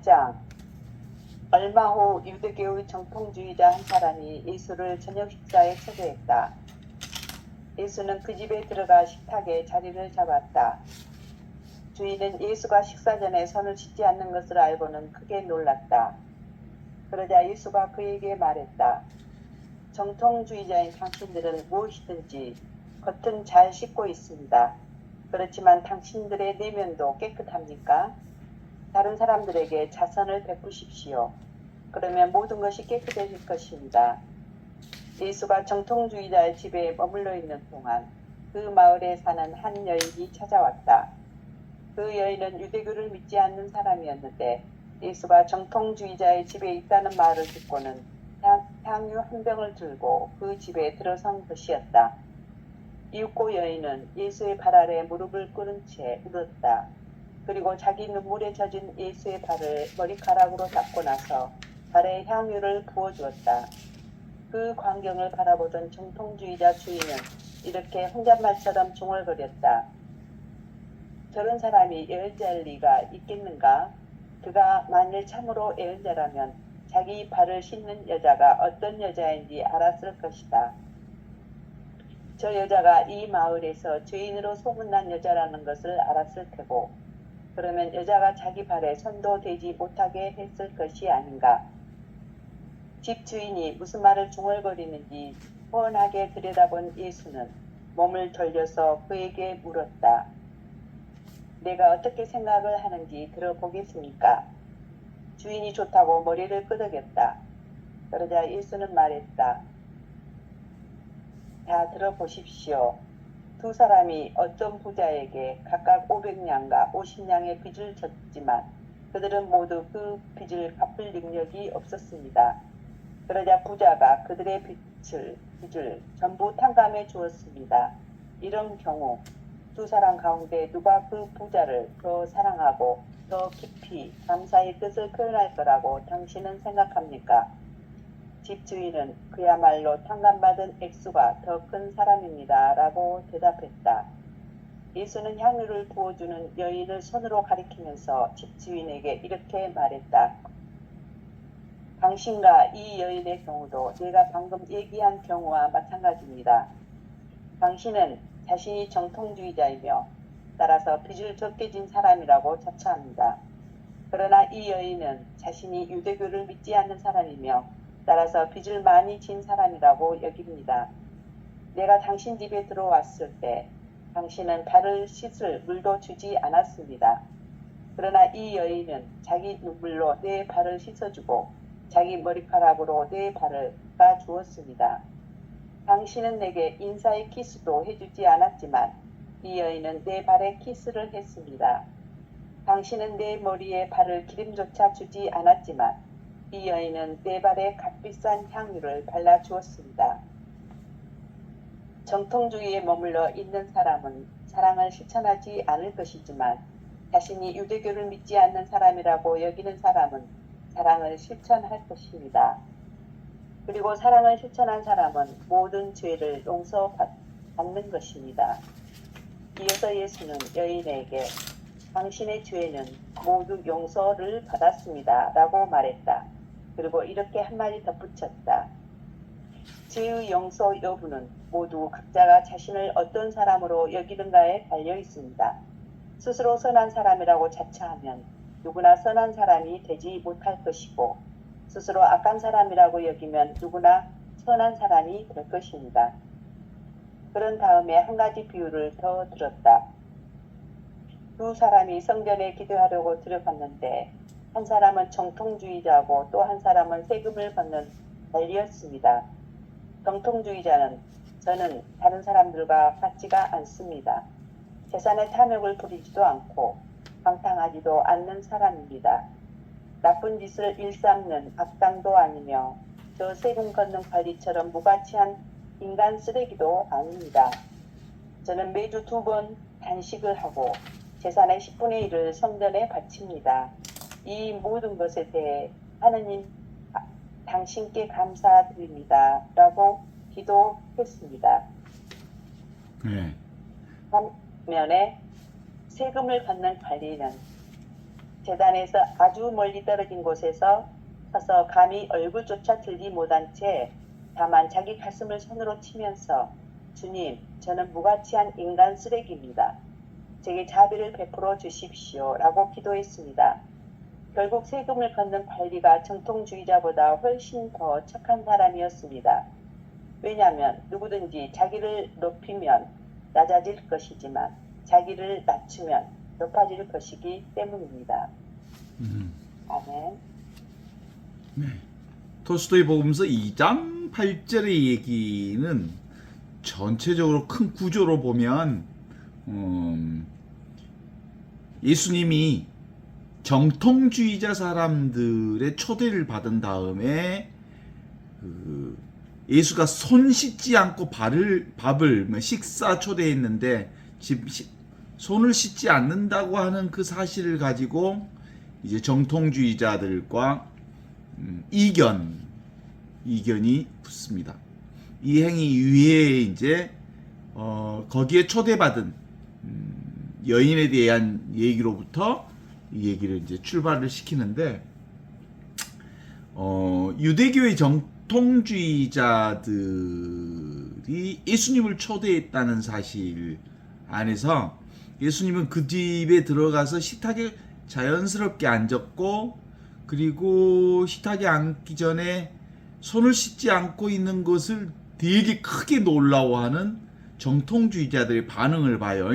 6장. 얼마 후 유대교의 정통주의자 한 사람이 예수를 저녁 식사에 초대했다. 예수는 그 집에 들어가 식탁에 자리를 잡았다. 주인은 예수가 식사 전에 손을 씻지 않는 것을 알고는 크게 놀랐다. 그러자 예수가 그에게 말했다. 정통주의자인 당신들은 무엇이든지 겉은 잘 씻고 있습니다. 그렇지만 당신들의 내면도 깨끗합니까? 다른 사람들에게 자선을 베푸십시오. 그러면 모든 것이 깨끗해질 것입니다. 예수가 정통주의자의 집에 머물러 있는 동안 그 마을에 사는 한 여인이 찾아왔다. 그 여인은 유대교를 믿지 않는 사람이었는데 예수가 정통주의자의 집에 있다는 말을 듣고는 향유 한 병을 들고 그 집에 들어선 것이었다. 이윽고 여인은 예수의 발 아래 무릎을 꿇은 채 울었다. 그리고 자기 눈물에 젖은 예수의 발을 머리카락으로 닦고 나서 발에 향유를 부어주었다. 그 광경을 바라보던 정통주의자 주인은 이렇게 혼잣말처럼 중얼거렸다. 저런 사람이 예언자일 리가 있겠는가? 그가 만일 참으로 예언자라면 자기 발을 씻는 여자가 어떤 여자인지 알았을 것이다. 저 여자가 이 마을에서 죄인으로 소문난 여자라는 것을 알았을 테고 그러면 여자가 자기 발에 손도 대지 못하게 했을 것이 아닌가. 집 주인이 무슨 말을 중얼거리는지 뻔하게 들여다본 예수는 몸을 돌려서 그에게 물었다. 내가 어떻게 생각을 하는지 들어보겠습니까? 주인이 좋다고 머리를 끄덕였다. 그러자 예수는 말했다. 다 들어보십시오. 두 사람이 어떤 부자에게 각각 500냥과 50냥의 빚을 졌지만 그들은 모두 그 빚을 갚을 능력이 없었습니다. 그러자 부자가 그들의 빚을 전부 탕감해 주었습니다. 이런 경우 두 사람 가운데 누가 그 부자를 더 사랑하고 더 깊이 감사의 뜻을 표현할 거라고 당신은 생각합니까? 집주인은 그야말로 탕감받은 액수가 더 큰 사람입니다. 라고 대답했다. 예수는 향유를 부어주는 여인을 손으로 가리키면서 집주인에게 이렇게 말했다. 당신과 이 여인의 경우도 내가 방금 얘기한 경우와 마찬가지입니다. 당신은 자신이 정통주의자이며 따라서 빚을 적게 진 사람이라고 자처합니다. 그러나 이 여인은 자신이 유대교를 믿지 않는 사람이며 따라서 빚을 많이 진 사람이라고 여깁니다. 내가 당신 집에 들어왔을 때 당신은 발을 씻을 물도 주지 않았습니다. 그러나 이 여인은 자기 눈물로 내 발을 씻어주고 자기 머리카락으로 내 발을 닦아주었습니다. 당신은 내게 인사의 키스도 해주지 않았지만 이 여인은 내 발에 키스를 했습니다. 당신은 내 머리에 발을 기름조차 주지 않았지만 이 여인은 내 발에 값비싼 향유를 발라주었습니다. 정통주의에 머물러 있는 사람은 사랑을 실천하지 않을 것이지만 자신이 유대교를 믿지 않는 사람이라고 여기는 사람은 사랑을 실천할 것입니다. 그리고 사랑을 실천한 사람은 모든 죄를 용서받는 것입니다. 이어서 예수는 여인에게 당신의 죄는 모두 용서를 받았습니다. 라고 말했다. 그리고 이렇게 한마디 덧붙였다. 죄의 용서 여부는 모두 각자가 자신을 어떤 사람으로 여기는가에 달려 있습니다. 스스로 선한 사람이라고 자처하면 누구나 선한 사람이 되지 못할 것이고 스스로 악한 사람이라고 여기면 누구나 선한 사람이 될 것입니다. 그런 다음에 한 가지 비유를 더 들었다. 두 사람이 성전에 기도하려고 들어갔는데 한 사람은 정통주의자고 또 한 사람은 세금을 받는 관리였습니다. 정통주의자는 저는 다른 사람들과 같지가 않습니다. 재산의 탐욕을 부리지도 않고 방탕하지도 않는 사람입니다. 나쁜 짓을 일삼는 악당도 아니며 저 세금 걷는 관리처럼 무가치한 인간 쓰레기도 아닙니다. 저는 매주 2번 단식을 하고 재산의 10분의 1을 성전에 바칩니다. 이 모든 것에 대해 하느님 당신께 감사드립니다. 라고 기도했습니다. 반면에 세금을 걷는 관리는 재단에서 아주 멀리 떨어진 곳에서 서서 감히 얼굴조차 들지 못한 채 다만 자기 가슴을 손으로 치면서 주님, 저는 무가치한 인간 쓰레기입니다. 제게 자비를 베풀어 주십시오. 라고 기도했습니다. 결국 세금을 걷는 관리가 정통주의자보다 훨씬 더 착한 사람이었습니다. 왜냐하면 누구든지 자기를 높이면 낮아질 것이지만 자기를 낮추면 높아질 것이기 때문입니다. 아멘. 네. 톨스토이 복음서 2장 8절의 얘기는 전체적으로 큰 구조로 보면 예수님이 정통주의자 사람들의 초대를 받은 다음에 예수가 손 씻지 않고 밥을 식사 초대했는데 지금 손을 씻지 않는다고 하는 그 사실을 가지고 이제 정통주의자들과 이견이 붙습니다. 이 행위 이외에 이제 거기에 초대받은 여인에 대한 얘기로부터 이 얘기를 이제 출발을 시키는데 유대교의 정통주의자들이 예수님을 초대했다는 사실 안에서 예수님은 그 집에 들어가서 식탁에 자연스럽게 앉았고 그리고 식탁에 앉기 전에 손을 씻지 않고 있는 것을 되게 크게 놀라워하는 정통주의자들의 반응을 봐요.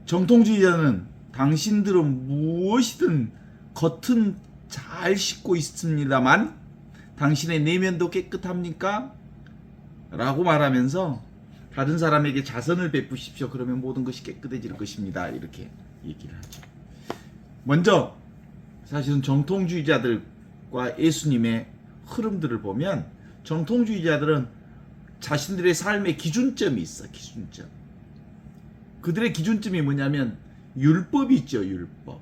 정통주의자는 당신들은 무엇이든 겉은 잘 씻고 있습니다만 당신의 내면도 깨끗합니까? 라고 말하면서 다른 사람에게 자선을 베푸십시오. 그러면 모든 것이 깨끗해질 것입니다. 이렇게 얘기를 하죠. 먼저 사실은 정통주의자들과 예수님의 흐름들을 보면 정통주의자들은 자신들의 삶의 기준점이 있어. 기준점. 그들의 기준점이 뭐냐면 율법이 있죠. 율법.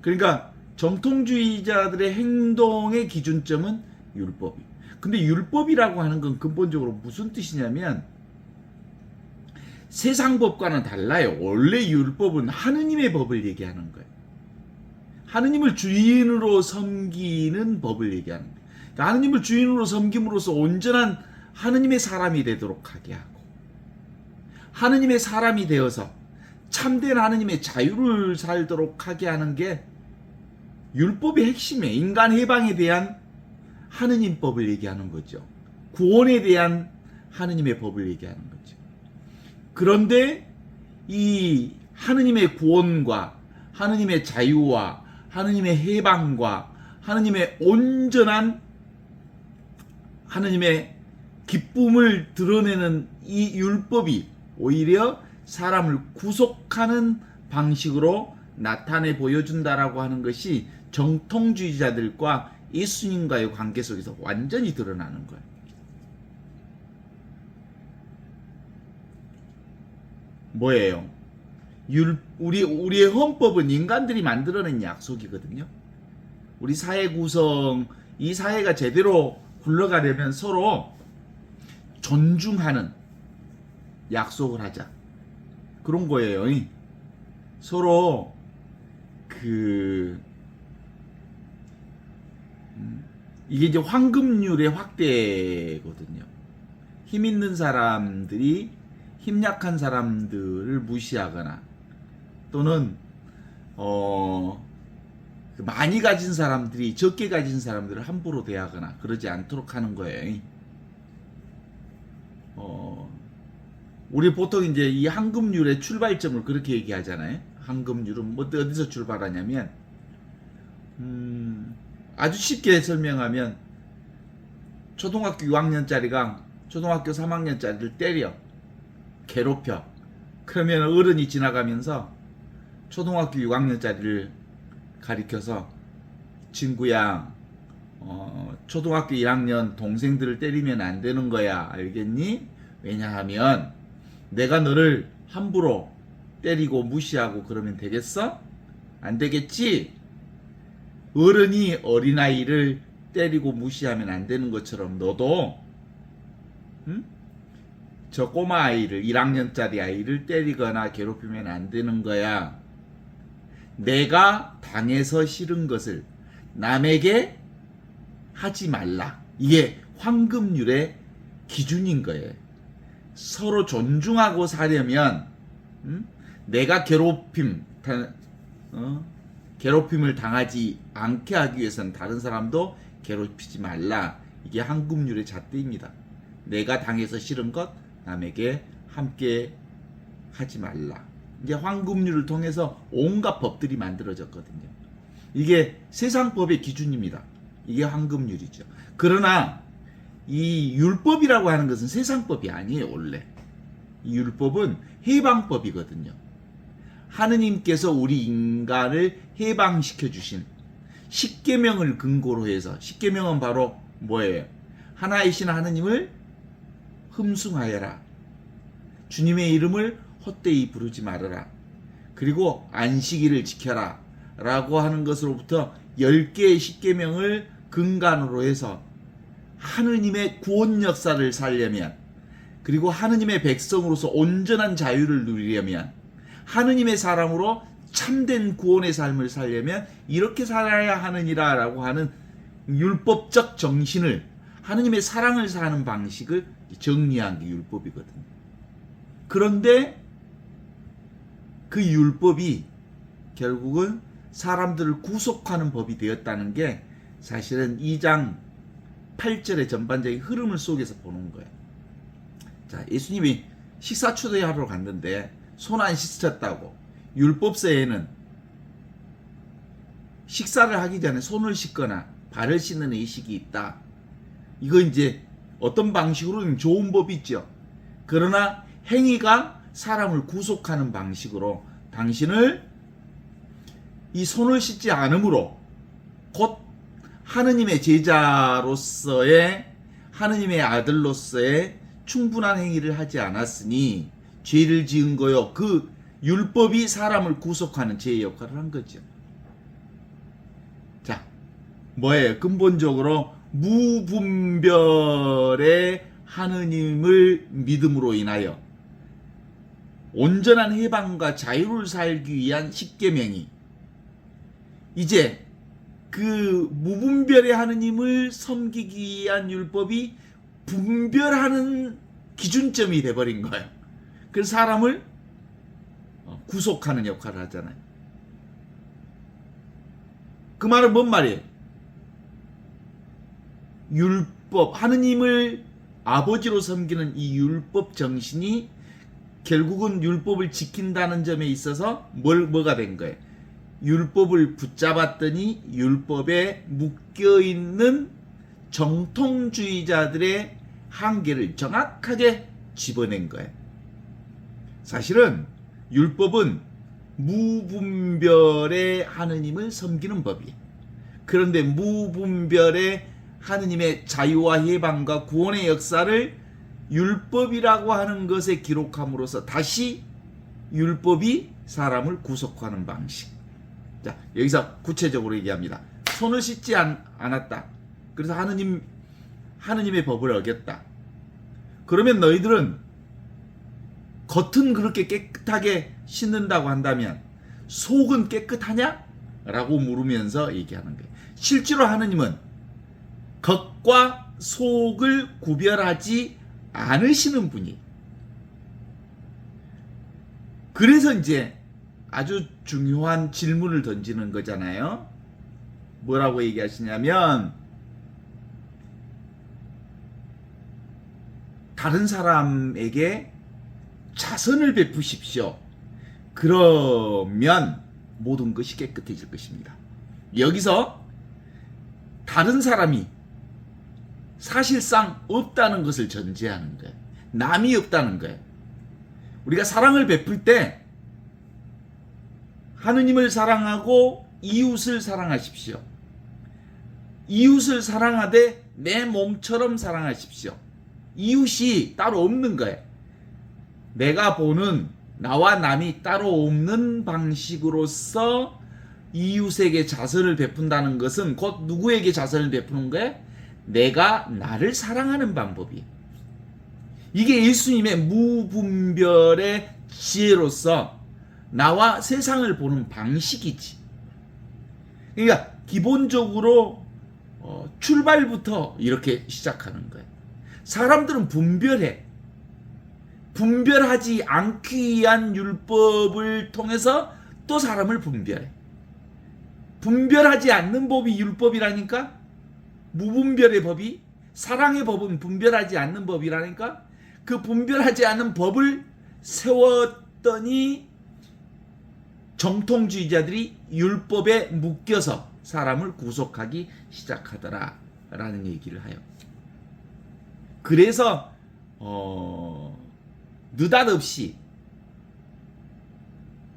그러니까 정통주의자들의 행동의 기준점은 율법이. 근데 율법이라고 하는 건 근본적으로 무슨 뜻이냐면 세상 법과는 달라요. 원래 율법은 하느님의 법을 얘기하는 거예요. 하느님을 주인으로 섬기는 법을 얘기하는 거예요. 그러니까 하느님을 주인으로 섬김으로써 온전한 하느님의 사람이 되도록 하게 하고 하느님의 사람이 되어서 참된 하느님의 자유를 살도록 하게 하는 게 율법의 핵심이에요. 인간 해방에 대한 하느님 법을 얘기하는 거죠. 구원에 대한 하느님의 법을 얘기하는 거죠. 그런데 이 하느님의 구원과 하느님의 자유와 하느님의 해방과 하느님의 온전한 하느님의 기쁨을 드러내는 이 율법이 오히려 사람을 구속하는 방식으로 나타내 보여준다라고 하는 것이 정통주의자들과 예수님과의 관계 속에서 완전히 드러나는 거예요. 뭐예요? 우리의 헌법은 인간들이 만들어낸 약속이거든요. 우리 사회 구성, 이 사회가 제대로 굴러가려면 서로 존중하는 약속을 하자. 그런 거예요. 서로 이게 이제 황금률의 확대거든요. 힘 있는 사람들이 힘 약한 사람들을 무시하거나 또는 많이 가진 사람들이 적게 가진 사람들을 함부로 대하거나 그러지 않도록 하는 거예요. 우리 보통 이제 이 황금률의 출발점을 그렇게 얘기하잖아요. 황금률은 뭐 어디서 출발하냐면 아주 쉽게 설명하면 초등학교 6학년짜리가 초등학교 3학년짜리를 때려 괴롭혀. 그러면 어른이 지나가면서 초등학교 6학년짜리를 가리켜서 친구야 초등학교 1학년 동생들을 때리면 안 되는 거야. 알겠니? 왜냐하면 내가 너를 함부로 때리고 무시하고 그러면 되겠어? 안 되겠지? 어른이 어린아이를 때리고 무시하면 안 되는 것처럼 너도 저 꼬마 아이를 1학년짜리 아이를 때리거나 괴롭히면 안 되는 거야. 내가 당해서 싫은 것을 남에게 하지 말라. 이게 황금률의 기준인 거예요. 서로 존중하고 사려면 내가 괴롭힘을 당하지 않게 하기 위해서는 다른 사람도 괴롭히지 말라. 이게 황금률의 잣대입니다. 내가 당해서 싫은 것 남에게 함께 하지 말라. 이제 황금률을 통해서 온갖 법들이 만들어졌거든요. 이게 세상 법의 기준입니다. 이게 황금률이죠. 그러나 이 율법이라고 하는 것은 세상법이 아니에요. 원래 이 율법은 해방법이거든요. 하느님께서 우리 인간을 해방시켜 주신 십계명을 근거로 해서, 십계명은 바로 뭐예요? 하나이신 하느님을 흠숭하여라. 주님의 이름을 헛되이 부르지 말아라. 그리고 안식일을 지켜라. 라고 하는 것으로부터 10개의 십계명을 근간으로 해서 하느님의 구원 역사를 살려면, 그리고 하느님의 백성으로서 온전한 자유를 누리려면, 하느님의 사람으로 참된 구원의 삶을 살려면 이렇게 살아야 하느니라 라고 하는 율법적 정신을, 하느님의 사랑을 사는 방식을 정리한 게 율법이거든요. 그런데 그 율법이 결국은 사람들을 구속하는 법이 되었다는 게 사실은 2장 8절의 전반적인 흐름을 속에서 보는 거예요. 자, 예수님이 식사 초대하러 갔는데 손 안 씻으셨다고. 율법서에는 식사를 하기 전에 손을 씻거나 발을 씻는 의식이 있다. 이거 이제 어떤 방식으로는 좋은 법이 있죠. 그러나 행위가 사람을 구속하는 방식으로 당신을 이 손을 씻지 않음으로 곧 하느님의 제자로서의, 하느님의 아들로서의 충분한 행위를 하지 않았으니 죄를 지은 거요. 그 율법이 사람을 구속하는 죄의 역할을 한 거죠. 자, 뭐예요? 근본적으로 무분별의 하느님을 믿음으로 인하여 온전한 해방과 자유를 살기 위한 십계명이, 이제 그 무분별의 하느님을 섬기기 위한 율법이 분별하는 기준점이 돼버린 거예요. 그래서 사람을 구속하는 역할을 하잖아요. 그 말은 뭔 말이에요? 율법, 하느님을 아버지로 섬기는 이 율법 정신이 결국은 율법을 지킨다는 점에 있어서 뭐가 된 거예요? 율법을 붙잡았더니 율법에 묶여있는 정통주의자들의 한계를 정확하게 집어낸 거예요. 사실은 율법은 무분별의 하느님을 섬기는 법이에요. 그런데 무분별의 하느님의 자유와 해방과 구원의 역사를 율법이라고 하는 것에 기록함으로써 다시 율법이 사람을 구속하는 방식. 자, 여기서 구체적으로 얘기합니다. 손을 씻지 않았다. 그래서 하느님의 법을 어겼다. 그러면 너희들은 겉은 그렇게 깨끗하게 씻는다고 한다면 속은 깨끗하냐? 라고 물으면서 얘기하는 거예요. 실제로 하느님은 겉과 속을 구별하지 않으시는 분이. 그래서 이제 아주 중요한 질문을 던지는 거잖아요. 뭐라고 얘기하시냐면, 다른 사람에게 자선을 베푸십시오. 그러면 모든 것이 깨끗해질 것입니다. 여기서 다른 사람이 사실상 없다는 것을 전제하는 거예요. 남이 없다는 거예요. 우리가 사랑을 베풀 때 하느님을 사랑하고 이웃을 사랑하십시오. 이웃을 사랑하되 내 몸처럼 사랑하십시오. 이웃이 따로 없는 거예요. 내가 보는 나와 남이 따로 없는 방식으로서 이웃에게 자선을 베푼다는 것은 곧 누구에게 자선을 베푸는 거예요? 내가 나를 사랑하는 방법이에요. 이게 예수님의 무분별의 지혜로서 나와 세상을 보는 방식이지. 그러니까 기본적으로 출발부터 이렇게 시작하는 거예요. 사람들은 분별해. 분별하지 않기 위한 율법을 통해서 또 사람을 분별해. 분별하지 않는 법이 율법이라니까? 무분별의 법이? 사랑의 법은 분별하지 않는 법이라니까? 그 분별하지 않는 법을 세웠더니 정통주의자들이 율법에 묶여서 사람을 구속하기 시작하더라 라는 얘기를 해요. 그래서 느닷없이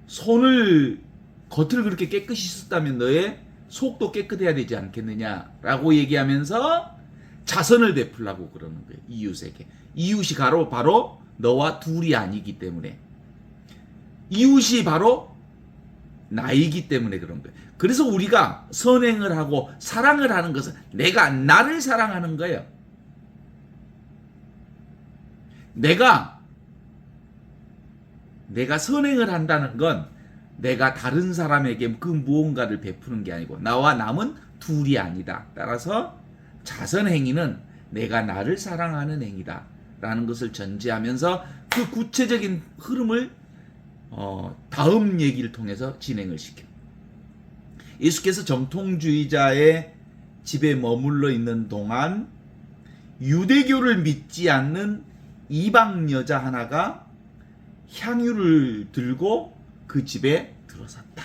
손을 겉을 그렇게 깨끗이 씻었다면 너의 속도 깨끗해야 되지 않겠느냐라고 얘기하면서 자선을 베풀라고 그러는 거예요. 이웃에게. 이웃이 바로 너와 둘이 아니기 때문에. 이웃이 바로 나이기 때문에 그런 거예요. 그래서 우리가 선행을 하고 사랑을 하는 것은 내가 나를 사랑하는 거예요. 내가 선행을 한다는 건 내가 다른 사람에게 그 무언가를 베푸는 게 아니고 나와 남은 둘이 아니다. 따라서 자선행위는 내가 나를 사랑하는 행위다 라는 것을 전제하면서 그 구체적인 흐름을 다음 얘기를 통해서 진행을 시켜. 예수께서 정통주의자의 집에 머물러 있는 동안 유대교를 믿지 않는 이방 여자 하나가 향유를 들고 그 집에 들어섰다.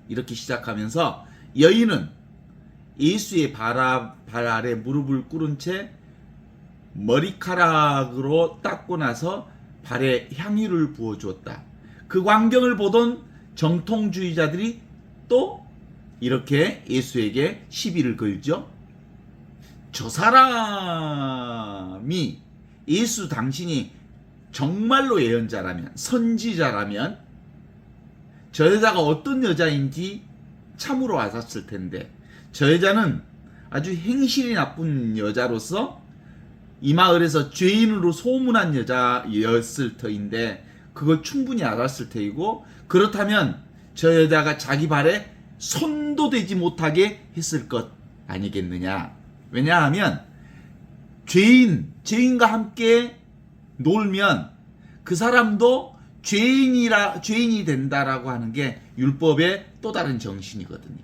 이렇게 시작하면서 여인은 예수의 발 아래 무릎을 꿇은 채 머리카락으로 닦고 나서 발에 향유를 부어주었다. 그 광경을 보던 정통주의자들이 또 이렇게 예수에게 시비를 걸죠. 저 사람이 예수 당신이 정말로 예언자라면, 선지자라면 저 여자가 어떤 여자인지 참으로 알았을 텐데 저 여자는 아주 행실이 나쁜 여자로서 이 마을에서 죄인으로 소문난 여자였을 터인데 그걸 충분히 알았을 테이고, 그렇다면 저 여자가 자기 발에 손도 대지 못하게 했을 것 아니겠느냐. 왜냐하면 죄인과 함께 놀면 그 사람도 죄인이 된다라고 하는 게 율법의 또 다른 정신이거든요.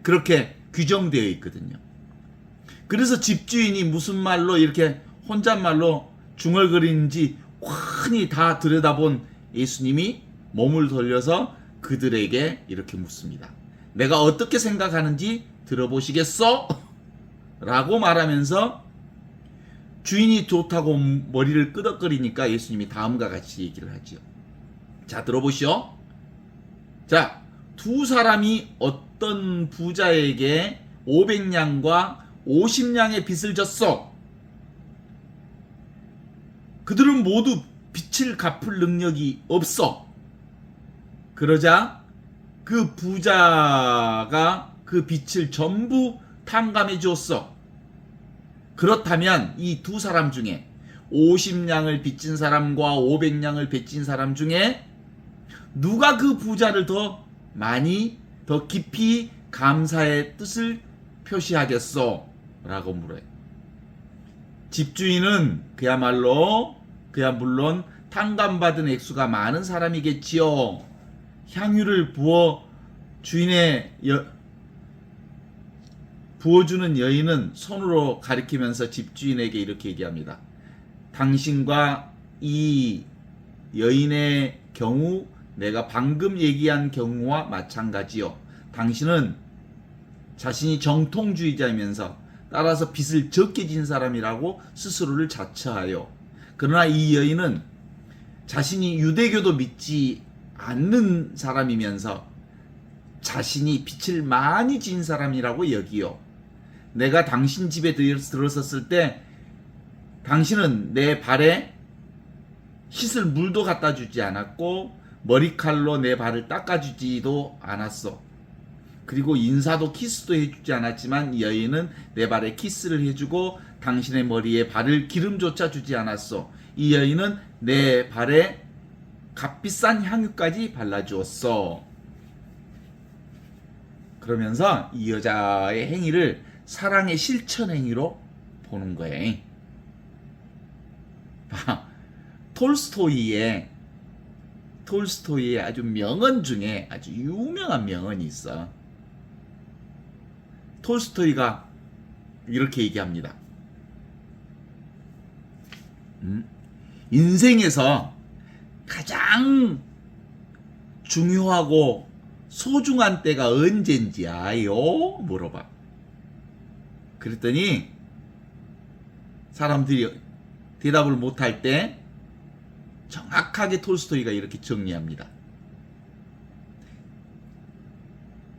그렇게 규정되어 있거든요. 그래서 집주인이 무슨 말로 이렇게 혼잣말로 중얼거리는지 환히 다 들여다본 예수님이 몸을 돌려서 그들에게 이렇게 묻습니다. 내가 어떻게 생각하는지 들어보시겠어? 라고 말하면서 주인이 좋다고 머리를 끄덕거리니까 예수님이 다음과 같이 얘기를 하죠. 자, 들어보시오. 자, 두 사람이 어떤 부자에게 500냥과 50냥의 빚을 졌어. 그들은 모두 빚을 갚을 능력이 없어. 그러자 그 부자가 그 빚을 전부 탕감해 주었어. 그렇다면 이 두 사람 중에 50냥을 빚진 사람과 500냥을 빚진 사람 중에 누가 그 부자를 더 많이 더 깊이 감사의 뜻을 표시하겠소? 라고 물어요. 집주인은 물론 탕감받은 액수가 많은 사람이겠지요. 향유를 부어주는 여인은 손으로 가리키면서 집주인에게 이렇게 얘기합니다. 당신과 이 여인의 경우 내가 방금 얘기한 경우와 마찬가지요. 당신은 자신이 정통주의자이면서 따라서 빚을 적게 진 사람이라고 스스로를 자처하여, 그러나 이 여인은 자신이 유대교도 믿지 않는 사람이면서 자신이 빚을 많이 진 사람이라고 여기요. 내가 당신 집에 들어섰을 때 당신은 내 발에 씻을 물도 갖다 주지 않았고 머리칼로 내 발을 닦아주지도 않았어. 그리고 인사도 키스도 해주지 않았지만 여인은 내 발에 키스를 해주고 당신의 머리에 바를 기름조차 주지 않았어. 이 여인은 내 발에 값비싼 향유까지 발라주었어. 그러면서 이 여자의 행위를 사랑의 실천 행위로 보는 거예요. 톨스토이의 아주 명언 중에 아주 유명한 명언이 있어. 톨스토이가 이렇게 얘기합니다. 인생에서 가장 중요하고 소중한 때가 언젠지 아요? 물어봐. 그랬더니 사람들이 대답을 못할 때 정확하게 톨스토이가 이렇게 정리합니다.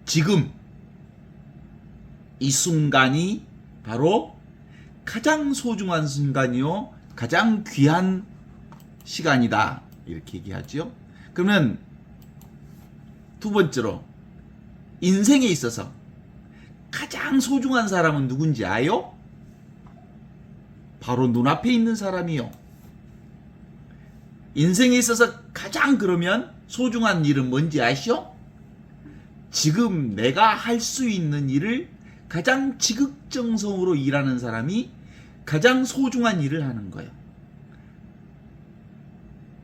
지금 이 순간이 바로 가장 소중한 순간이요, 가장 귀한 시간이다, 이렇게 얘기하죠. 그러면 두 번째로, 인생에 있어서 가장 소중한 사람은 누군지 아요? 바로 눈앞에 있는 사람이요. 인생에 있어서 가장 그러면 소중한 일은 뭔지 아시오? 지금 내가 할 수 있는 일을 가장 지극정성으로 일하는 사람이 가장 소중한 일을 하는 거예요.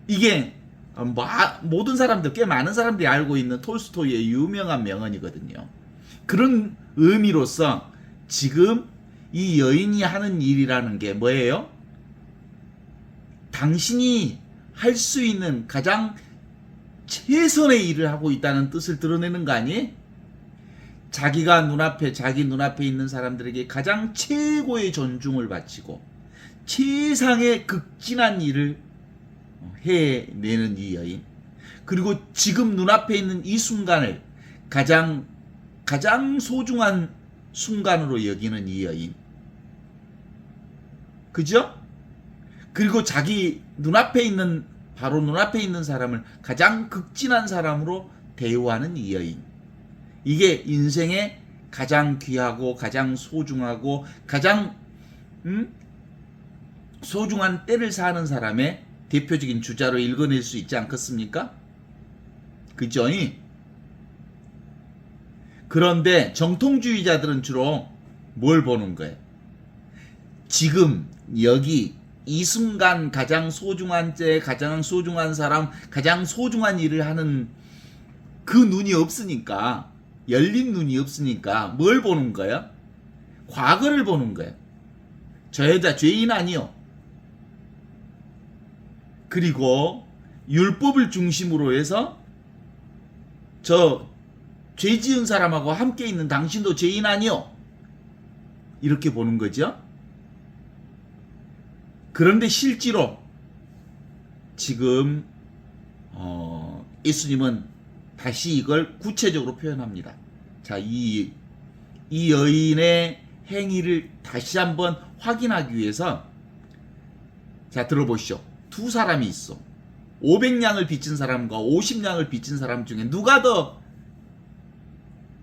이게 모든 사람들, 꽤 많은 사람들이 알고 있는 톨스토이의 유명한 명언이거든요. 그런 의미로서 지금 이 여인이 하는 일이라는 게 뭐예요? 당신이 할 수 있는 가장 최선의 일을 하고 있다는 뜻을 드러내는 거 아니에요? 자기 눈앞에 있는 사람들에게 가장 최고의 존중을 바치고 최상의 극진한 일을 해내는 이 여인, 그리고 지금 눈앞에 있는 이 순간을 가장 소중한 순간으로 여기는 이 여인, 그죠? 그리고 자기 바로 눈앞에 있는 사람을 가장 극진한 사람으로 대우하는 이 여인, 이게 인생의 가장 귀하고 가장 소중하고 가장 소중한 때를 사는 사람의 대표적인 주자로 읽어낼 수 있지 않겠습니까? 그죠? 그런데 정통주의자들은 주로 뭘 보는 거예요? 지금 여기 이 순간 가장 소중한 때, 가장 소중한 사람, 가장 소중한 일을 하는 그 눈이 없으니까, 열린 눈이 없으니까 뭘 보는 거예요? 과거를 보는 거예요. 저 여자 죄인 아니요. 그리고 율법을 중심으로 해서 저 죄 지은 사람하고 함께 있는 당신도 죄인 아니요. 이렇게 보는 거죠. 그런데 실제로 지금 예수님은 다시 이걸 구체적으로 표현합니다. 자, 이 여인의 행위를 다시 한번 확인하기 위해서, 자, 들어보시오. 두 사람이 있어. 500냥을 빚진 사람과 50냥을 빚진 사람 중에 누가 더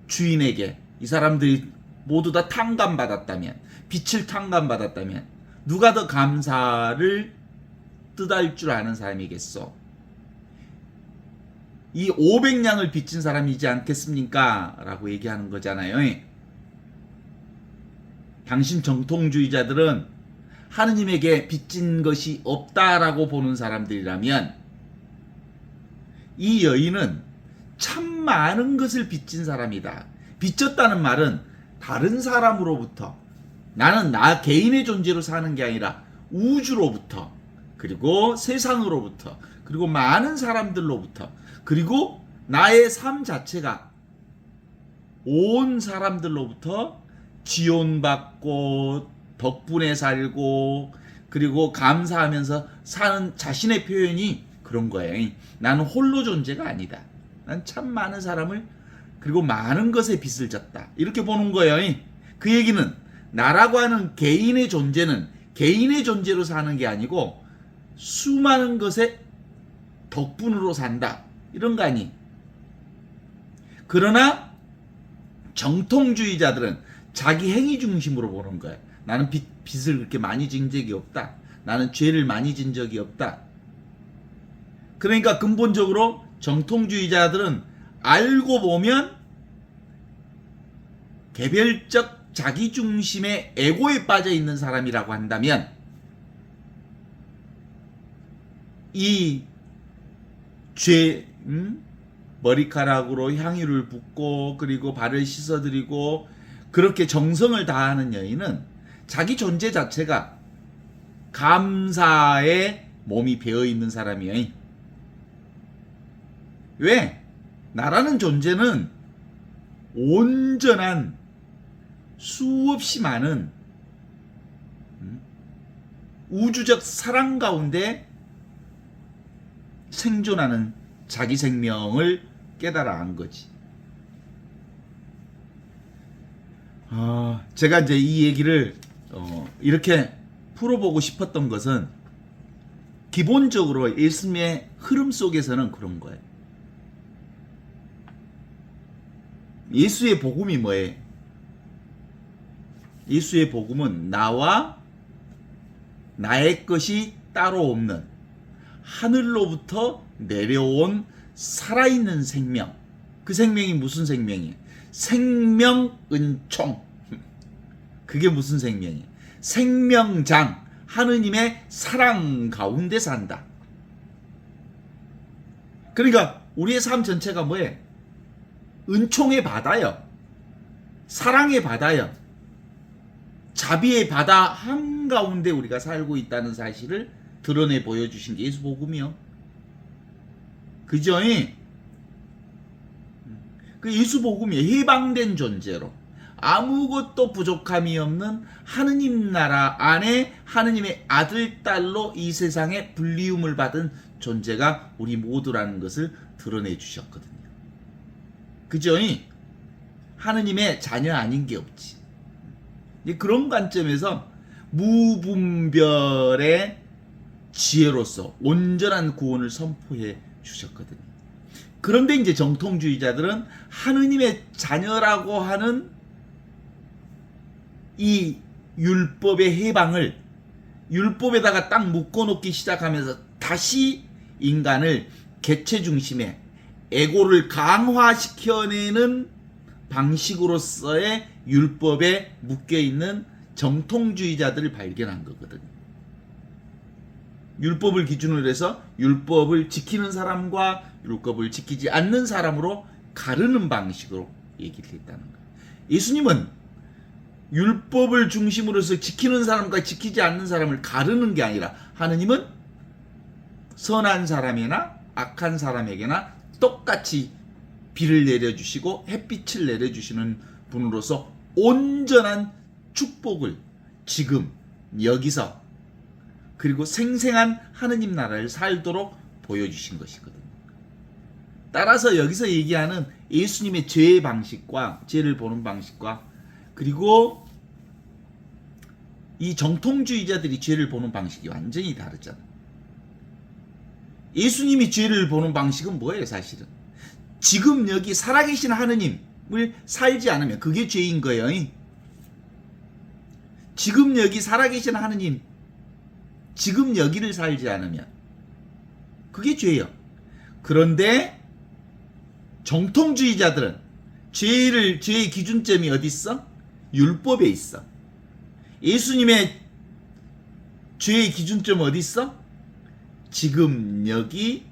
주인에게, 이 사람들이 모두 다 탕감받았다면, 빚을 탕감받았다면 누가 더 감사를 뜻할 줄 아는 사람이겠어? 이 500냥을 빚진 사람이지 않겠습니까? 라고 얘기하는 거잖아요. 당신 정통주의자들은 하느님에게 빚진 것이 없다라고 보는 사람들이라면, 이 여인은 참 많은 것을 빚진 사람이다. 빚졌다는 말은 다른 사람으로부터, 나는 나 개인의 존재로 사는 게 아니라 우주로부터, 그리고 세상으로부터, 그리고 많은 사람들로부터, 그리고 나의 삶 자체가 온 사람들로부터 지원받고 덕분에 살고 그리고 감사하면서 사는 자신의 표현이 그런 거예요. 나는 홀로 존재가 아니다. 난 참 많은 사람을, 그리고 많은 것에 빚을 졌다, 이렇게 보는 거예요. 그 얘기는 나라고 하는 개인의 존재는 개인의 존재로 사는 게 아니고 수많은 것의 덕분으로 산다, 이런 거 아니. 그러나 정통주의자들은 자기 행위 중심으로 보는 거예요. 나는 빚을 그렇게 많이 진 적이 없다. 나는 죄를 많이 진 적이 없다. 그러니까 근본적으로 정통주의자들은 알고 보면 개별적 자기중심의 에고에 빠져 있는 사람이라고 한다면 이 죄, 머리카락으로 향유를 붓고 그리고 발을 씻어드리고 그렇게 정성을 다하는 여인은 자기 존재 자체가 감사에 몸이 배어있는 사람이에요. 왜? 나라는 존재는 온전한 수없이 많은 우주적 사랑 가운데 생존하는 자기 생명을 깨달아 안 거지. 제가 이제 이 얘기를 이렇게 풀어보고 싶었던 것은 기본적으로 예수님의 흐름 속에서는 그런 거예요. 예수의 복음이 뭐예요? 예수의 복음은 나와 나의 것이 따로 없는 하늘로부터 내려온 살아있는 생명. 그 생명이 무슨 생명이에요? 생명은총. 그게 무슨 생명이에요? 생명장. 하느님의 사랑 가운데 산다. 그러니까 우리의 삶 전체가 뭐예요? 은총의 바다요. 사랑의 바다요. 자비의 바다 한가운데 우리가 살고 있다는 사실을 드러내 보여주신 게 예수 복음이요. 그죠? 그 예수 복음이 해방된 존재로 아무것도 부족함이 없는 하느님 나라 안에 하느님의 아들, 딸로 이 세상에 불리움을 받은 존재가 우리 모두라는 것을 드러내 주셨거든요. 그죠? 하느님의 자녀 아닌 게 없지. 그런 관점에서 무분별의 지혜로서 온전한 구원을 선포해 주셨거든요. 그런데 이제 정통주의자들은 하느님의 자녀라고 하는 이 율법의 해방을 율법에다가 딱 묶어놓기 시작하면서 다시 인간을 개체 중심의 에고를 강화시켜내는 방식으로서의 율법에 묶여있는 정통주의자들을 발견한 거거든요. 율법을 기준으로 해서 율법을 지키는 사람과 율법을 지키지 않는 사람으로 가르는 방식으로 얘기를 했다는 거예요. 예수님은 율법을 중심으로 해서 지키는 사람과 지키지 않는 사람을 가르는 게 아니라 하느님은 선한 사람이나 악한 사람에게나 똑같이 비를 내려주시고 햇빛을 내려주시는 분으로서 온전한 축복을 지금 여기서 그리고 생생한 하느님 나라를 살도록 보여주신 것이거든요. 따라서 여기서 얘기하는 예수님의 죄의 방식과 죄를 보는 방식과 그리고 이 정통주의자들이 죄를 보는 방식이 완전히 다르잖아요. 예수님이 죄를 보는 방식은 뭐예요, 사실은? 지금 여기 살아계신 하느님을 살지 않으면 그게 죄인 거예요. 지금 여기 살아계신 하느님, 지금 여기를 살지 않으면 그게 죄예요. 그런데 정통주의자들은 죄의 기준점이 어디 있어? 율법에 있어. 예수님의 죄의 기준점 어디 있어? 지금 여기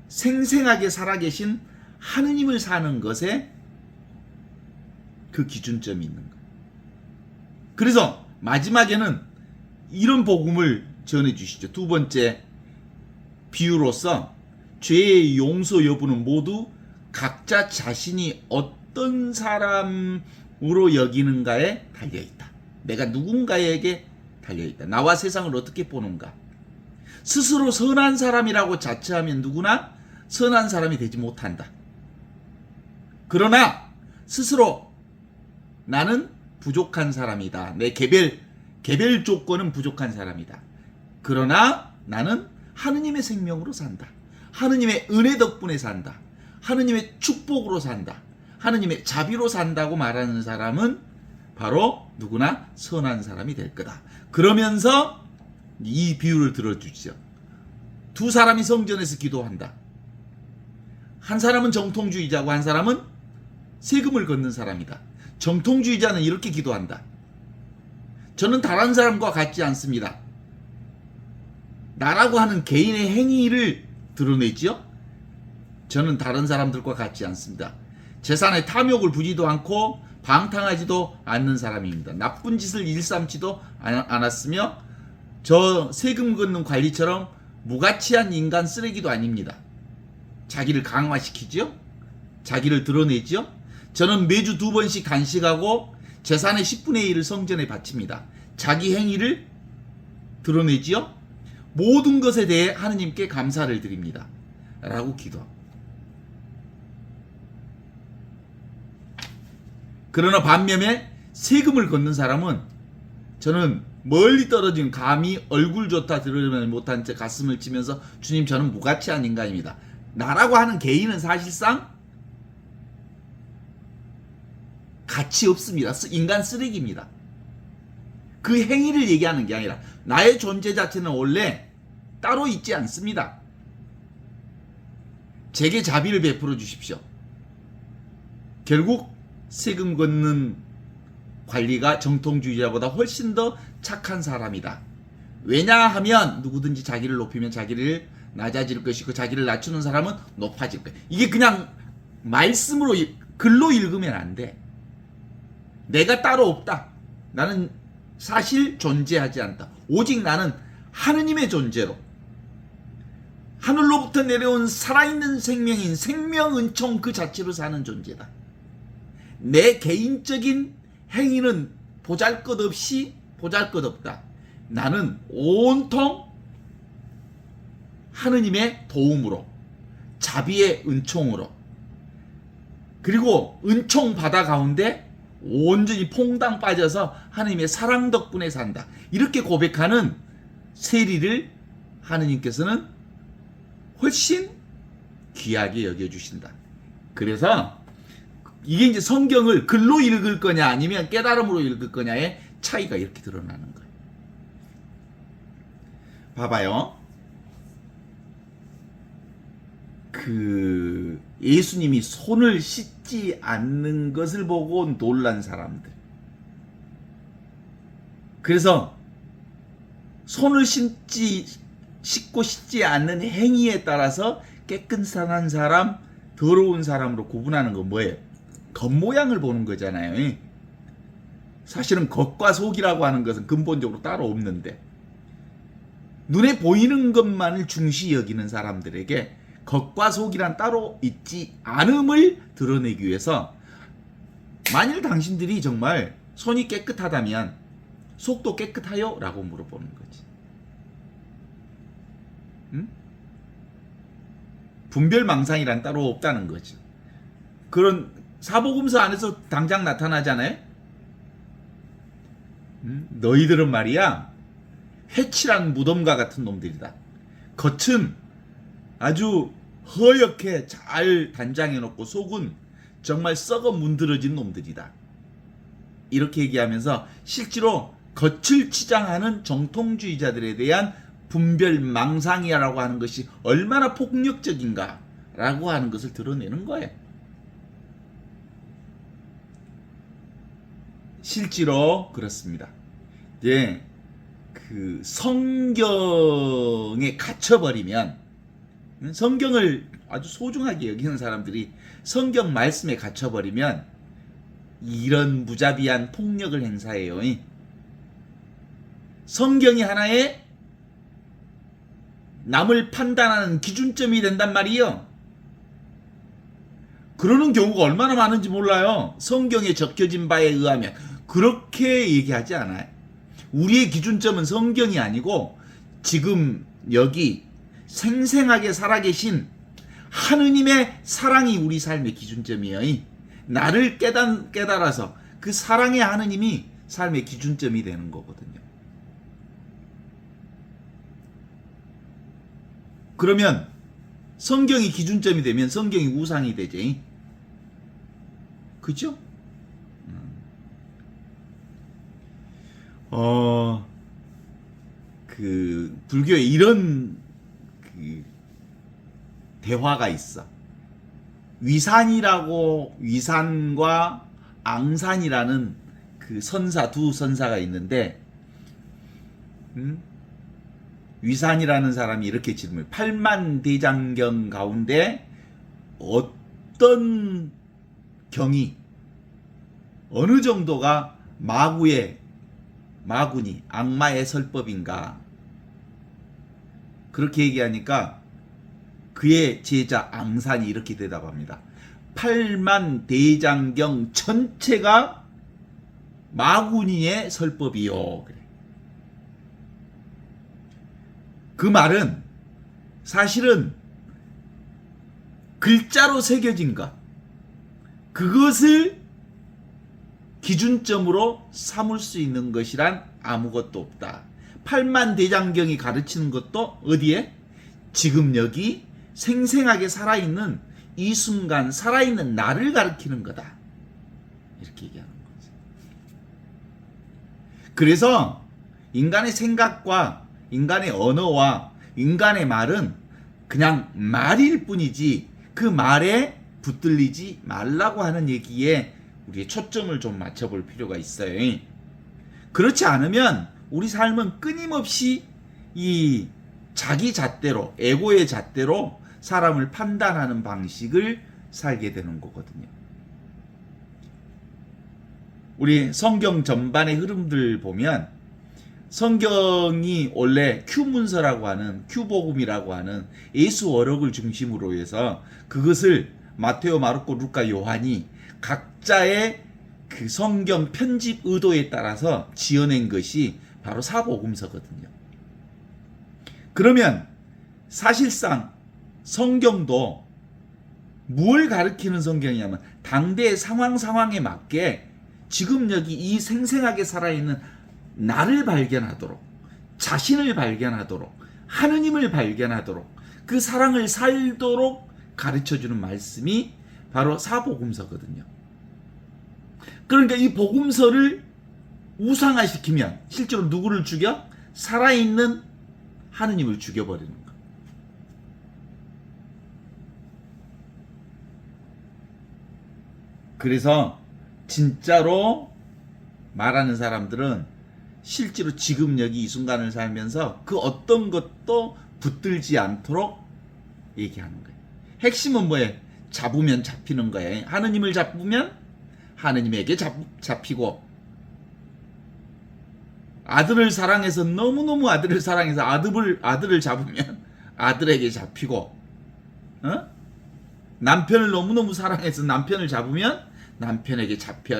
생생하게 살아계신 하느님을 사는 것에 그 기준점이 있는 거예요. 그래서 마지막에는 이런 복음을 전해 주시죠. 두 번째 비유로서 죄의 용서 여부는 모두 각자 자신이 어떤 사람으로 여기는가에 달려있다. 내가 누군가에게 달려있다. 나와 세상을 어떻게 보는가. 스스로 선한 사람이라고 자처하면 누구나 선한 사람이 되지 못한다. 그러나 스스로 나는 부족한 사람이다. 내 개별 조건은 부족한 사람이다. 그러나 나는 하느님의 생명으로 산다. 하느님의 은혜 덕분에 산다. 하느님의 축복으로 산다. 하느님의 자비로 산다고 말하는 사람은 바로 누구나 선한 사람이 될 거다. 그러면서 이 비유를 들어주시죠. 두 사람이 성전에서 기도한다. 한 사람은 정통주의자고 한 사람은 세금을 걷는 사람이다. 정통주의자는 이렇게 기도한다. 저는 다른 사람과 같지 않습니다. 나라고 하는 개인의 행위를 드러내지요. 저는 다른 사람들과 같지 않습니다. 재산의 탐욕을 부리지도 않고 방탕하지도 않는 사람입니다. 나쁜 짓을 일삼지도 않았으며 저 세금 걷는 관리처럼 무가치한 인간 쓰레기도 아닙니다. 자기를 강화시키죠. 자기를 드러내죠. 저는 매주 2번씩 간식하고 재산의 10분의 1을 성전에 바칩니다. 자기 행위를 드러내지요. 모든 것에 대해 하느님께 감사를 드립니다. 라고 기도합니다. 그러나 반면에 세금을 걷는 사람은 저는 멀리 떨어진 감히 얼굴조차 드러내지 못한 채 가슴을 치면서 주님 저는 무가치한 인간입니다. 나라고 하는 개인은 사실상 가치 없습니다. 인간 쓰레기입니다. 그 행위를 얘기하는 게 아니라 나의 존재 자체는 원래 따로 있지 않습니다. 제게 자비를 베풀어 주십시오. 결국 세금 걷는 관리가 정통주의자보다 훨씬 더 착한 사람이다. 왜냐하면 누구든지 자기를 높이면 자기를 낮아질 것이고 자기를 낮추는 사람은 높아질 거야. 이게 그냥 말씀으로 글로 읽으면 안 돼. 내가 따로 없다. 나는 사실 존재하지 않다. 오직 나는 하느님의 존재로 하늘로부터 내려온 살아있는 생명인 생명은총 그 자체로 사는 존재다. 내 개인적인 행위는 보잘것없다. 나는 온통 하느님의 도움으로 자비의 은총으로 그리고 은총 바다 가운데 온전히 퐁당 빠져서 하느님의 사랑 덕분에 산다. 이렇게 고백하는 세리를 하느님께서는 훨씬 귀하게 여겨주신다. 그래서 이게 이제 성경을 글로 읽을 거냐 아니면 깨달음으로 읽을 거냐의 차이가 이렇게 드러나는 거예요. 봐봐요. 예수님이 손을 씻지 않는 것을 보고 놀란 사람들. 그래서 손을 씻고 씻지 않는 행위에 따라서 깨끗한 사람, 더러운 사람으로 구분하는 건 뭐예요? 겉모양을 보는 거잖아요. 사실은 겉과 속이라고 하는 것은 근본적으로 따로 없는데 눈에 보이는 것만을 중시 여기는 사람들에게 겉과 속이란 따로 있지 않음을 드러내기 위해서 만일 당신들이 정말 손이 깨끗하다면 속도 깨끗하요? 라고 물어보는 거지. 응? 분별망상이란 따로 없다는 거죠. 그런 사복음서 안에서 당장 나타나잖아요. 너희들은 말이야 해칠한 무덤과 같은 놈들이다. 겉은 아주 허옇게 잘 단장해 놓고 속은 정말 썩어 문드러진 놈들이다. 이렇게 얘기하면서 실제로 겉을 치장하는 정통주의자들에 대한 분별망상이라고 하는 것이 얼마나 폭력적인가라고 하는 것을 드러내는 거예요. 실제로 그렇습니다. 이제 성경에 갇혀버리면 성경을 아주 소중하게 여기는 사람들이 성경 말씀에 갇혀버리면 이런 무자비한 폭력을 행사해요. 성경이 하나의 남을 판단하는 기준점이 된단 말이에요. 그러는 경우가 얼마나 많은지 몰라요. 성경에 적혀진 바에 의하면 그렇게 얘기하지 않아요. 우리의 기준점은 성경이 아니고 지금 여기 생생하게 살아계신 하느님의 사랑이 우리 삶의 기준점이에요. 나를 깨달아서 그 사랑의 하느님이 삶의 기준점이 되는 거거든요. 그러면 성경이 기준점이 되면 성경이 우상이 되지. 그죠? 그 불교에 이런 그 대화가 있어. 위산과 앙산이라는 그 두 선사가 있는데, 위산이라는 사람이 이렇게 질문을, 8만 대장경 가운데 어떤 경이, 어느 정도가 마군이 악마의 설법인가? 그렇게 얘기하니까 그의 제자 앙산이 이렇게 대답합니다. 8만 대장경 전체가 마군이의 설법이요. 그래. 그 말은 사실은 글자로 새겨진 것, 그것을 기준점으로 삼을 수 있는 것이란 아무것도 없다. 8만 대장경이 가르치는 것도 어디에? 지금 여기 생생하게 살아있는 이 순간 살아있는 나를 가르치는 거다. 이렇게 얘기하는 거지. 그래서 인간의 생각과 인간의 언어와 인간의 말은 그냥 말일 뿐이지 그 말에 붙들리지 말라고 하는 얘기에 우리의 초점을 좀 맞춰볼 필요가 있어요. 그렇지 않으면 우리 삶은 끊임없이 이 자기 잣대로, 에고의 잣대로 사람을 판단하는 방식을 살게 되는 거거든요. 우리 성경 전반의 흐름들 보면 성경이 원래 큐문서라고 하는, 큐복음이라고 하는 예수 어록을 중심으로 해서 그것을 마테오, 마르코, 루카, 요한이 각자의 그 성경 편집 의도에 따라서 지어낸 것이 바로 사복음서거든요. 그러면 사실상 성경도 뭘 가르치는 성경이냐면 당대의 상황에 맞게 지금 여기 이 생생하게 살아있는 나를 발견하도록, 자신을 발견하도록, 하느님을 발견하도록, 그 사랑을 살도록 가르쳐주는 말씀이 바로 사복음서거든요. 그러니까 이 복음서를 우상화시키면 실제로 누구를 죽여? 살아있는 하느님을 죽여버리는 거예요. 그래서 진짜로 말하는 사람들은 실제로 지금 여기 이 순간을 살면서 그 어떤 것도 붙들지 않도록 얘기하는 거예요. 핵심은 뭐예요? 잡으면 잡히는 거예요. 하느님을 잡으면 하느님에게 잡히고, 아들을 사랑해서 너무너무 아들을 사랑해서 아들을 잡으면 아들에게 잡히고, 남편을 너무너무 사랑해서 남편을 잡으면 남편에게 잡혀.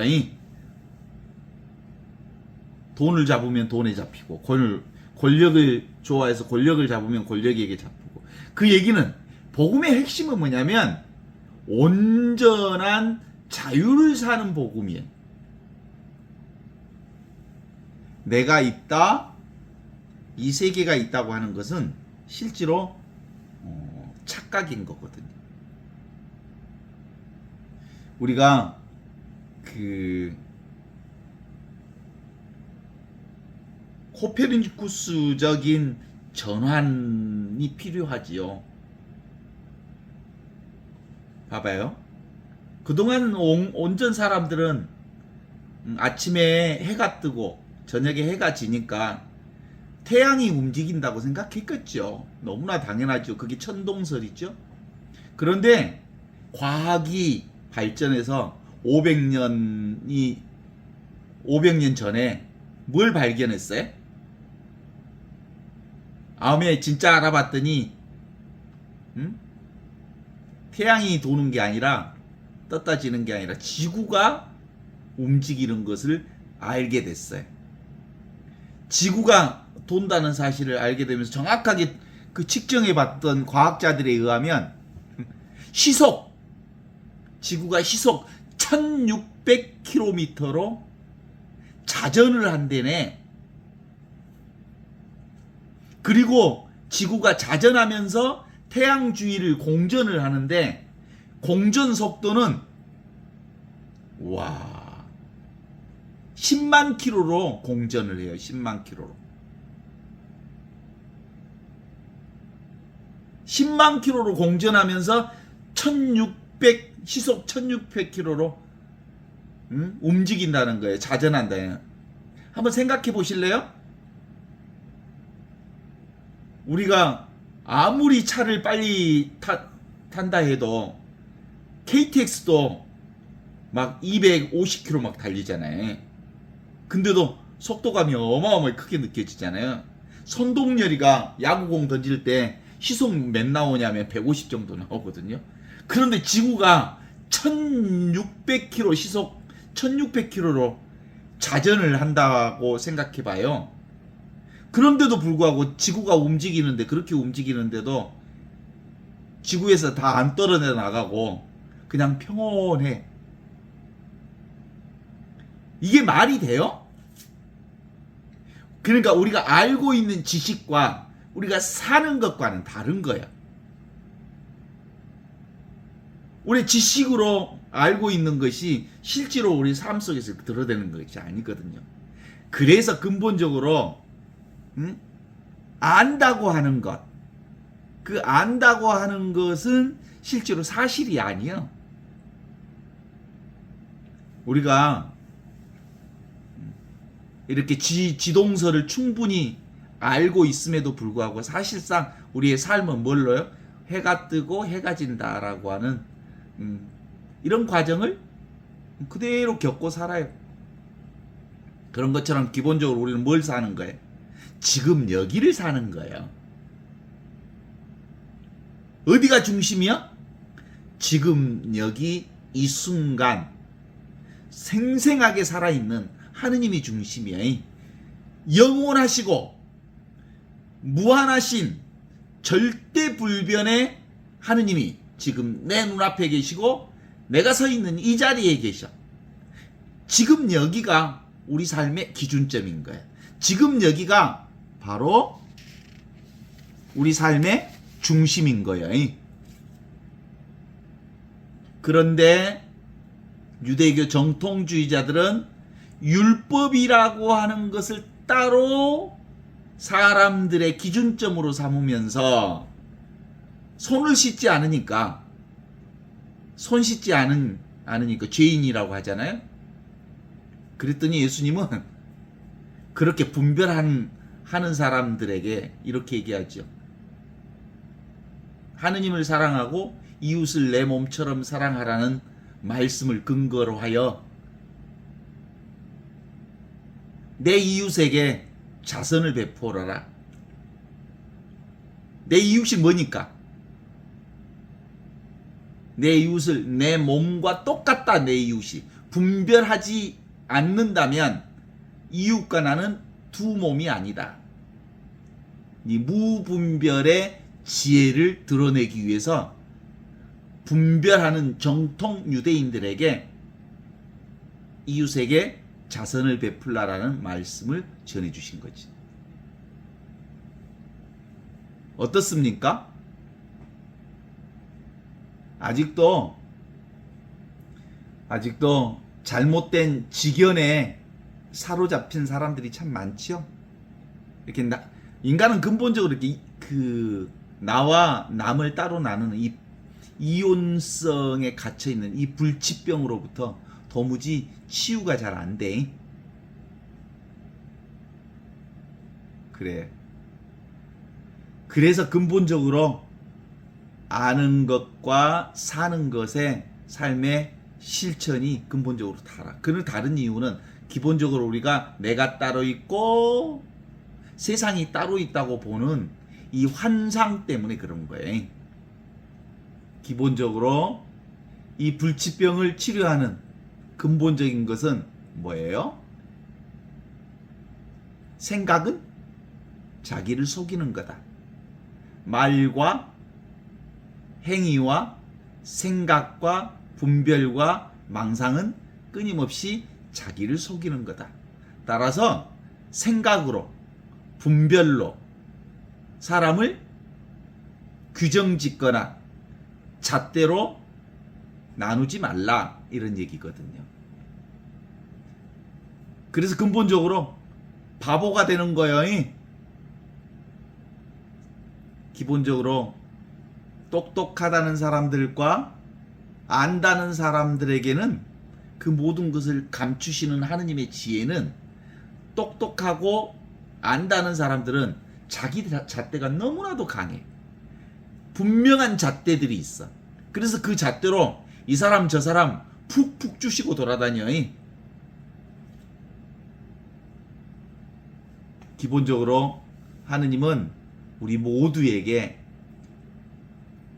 돈을 잡으면 돈에 잡히고, 권력을 좋아해서 권력을 잡으면 권력에게 잡히고. 그 얘기는, 복음의 핵심은 뭐냐면 온전한 자유를 사는 복음이에요. 내가 있다, 이 세계가 있다고 하는 것은 실제로 착각인 거거든요. 우리가 코페르니쿠스적인 전환이 필요하지요. 봐봐요. 그동안 온전 사람들은 아침에 해가 뜨고 저녁에 해가 지니까 태양이 움직인다고 생각했겠죠. 너무나 당연하죠. 그게 천동설이죠. 그런데 과학이 발전해서 500년 전에 뭘 발견했어요? 다음에 진짜 알아봤더니 태양이 도는 게 아니라, 떴다 지는 게 아니라 지구가 움직이는 것을 알게 됐어요. 지구가 돈다는 사실을 알게 되면서 정확하게 그 측정해 봤던 과학자들에 의하면 지구가 시속 1600km로 자전을 한대네. 그리고 지구가 자전하면서 태양 주위를 공전을 하는데, 공전 속도는 10만 킬로로 공전을 해요. 10만 킬로로. 10만 킬로로 공전하면서 1600 시속 1600킬로로 움직인다는 거예요. 자전한다. 한번 생각해 보실래요? 우리가 아무리 차를 빨리 탄다 해도 KTX도 막 250km 막 달리잖아요. 근데도 속도감이 어마어마하게 크게 느껴지잖아요. 손동열이가 야구공 던질 때 시속 몇 나오냐면 150 정도 나오거든요. 그런데 지구가 1600km 시속 1600km로 자전을 한다고 생각해 봐요. 그런데도 불구하고 지구가 움직이는데, 그렇게 움직이는데도 지구에서 다 안 떨어져 나가고 그냥 평온해. 이게 말이 돼요? 그러니까 우리가 알고 있는 지식과 우리가 사는 것과는 다른 거야. 우리 지식으로 알고 있는 것이 실제로 우리 삶 속에서 드러내는 것이 아니거든요. 그래서 근본적으로 안다고 하는 것, 그 안다고 하는 것은 실제로 사실이 아니야. 우리가 이렇게 지동설을 충분히 알고 있음에도 불구하고 사실상 우리의 삶은 뭘로요? 해가 뜨고 해가 진다라고 하는 이런 과정을 그대로 겪고 살아요. 그런 것처럼 기본적으로 우리는 뭘 사는 거예요? 지금 여기를 사는 거예요. 어디가 중심이야? 지금 여기 이 순간 생생하게 살아있는 하느님이 중심이야. 영원하시고 무한하신 절대 불변의 하느님이 지금 내 눈앞에 계시고 내가 서 있는 이 자리에 계셔. 지금 여기가 우리 삶의 기준점인 거야. 지금 여기가 바로 우리 삶의 중심인 거야. 그런데 유대교 정통주의자들은 율법이라고 하는 것을 따로 사람들의 기준점으로 삼으면서 손을 씻지 않으니까, 손 씻지 않으니까 죄인이라고 하잖아요. 그랬더니 예수님은 그렇게 분별하는 사람들에게 이렇게 얘기하죠. 하느님을 사랑하고 이웃을 내 몸처럼 사랑하라는 말씀을 근거로 하여 내 이웃에게 자선을 베풀어라. 내 이웃이 뭐니까? 내 이웃을 내 몸과 똑같다. 내 이웃이 분별하지 않는다면 이웃과 나는 두 몸이 아니다. 이 무분별의 지혜를 드러내기 위해서 분별하는 정통 유대인들에게 이웃에게 자선을 베풀라라는 말씀을 전해주신 거지. 어떻습니까? 아직도 잘못된 지견에 사로잡힌 사람들이 참 많죠. 이렇게 인간은 근본적으로 이렇게 나와 남을 따로 나누는 이 이온성에 갇혀 있는 이 불치병으로부터 도무지 치유가 잘 안 돼. 그래. 그래서 근본적으로 아는 것과 사는 것의 삶의 실천이 근본적으로 달라. 그 다른 이유는 기본적으로 우리가 내가 따로 있고 세상이 따로 있다고 보는 이 환상 때문에 그런 거예요. 기본적으로 이 불치병을 치료하는 근본적인 것은 뭐예요? 생각은 자기를 속이는 거다. 말과 행위와 생각과 분별과 망상은 끊임없이 자기를 속이는 거다. 따라서 생각으로 분별로 사람을 규정짓거나 잣대로 나누지 말라, 이런 얘기거든요. 그래서 근본적으로 바보가 되는 거예요. 기본적으로 똑똑하다는 사람들과 안다는 사람들에게는 그 모든 것을 감추시는 하느님의 지혜는, 똑똑하고 안다는 사람들은 자기 잣대가 너무나도 강해. 분명한 잣대들이 있어. 그래서 그 잣대로 이 사람 저 사람 푹푹 주시고 돌아다녀. 기본적으로 하느님은 우리 모두에게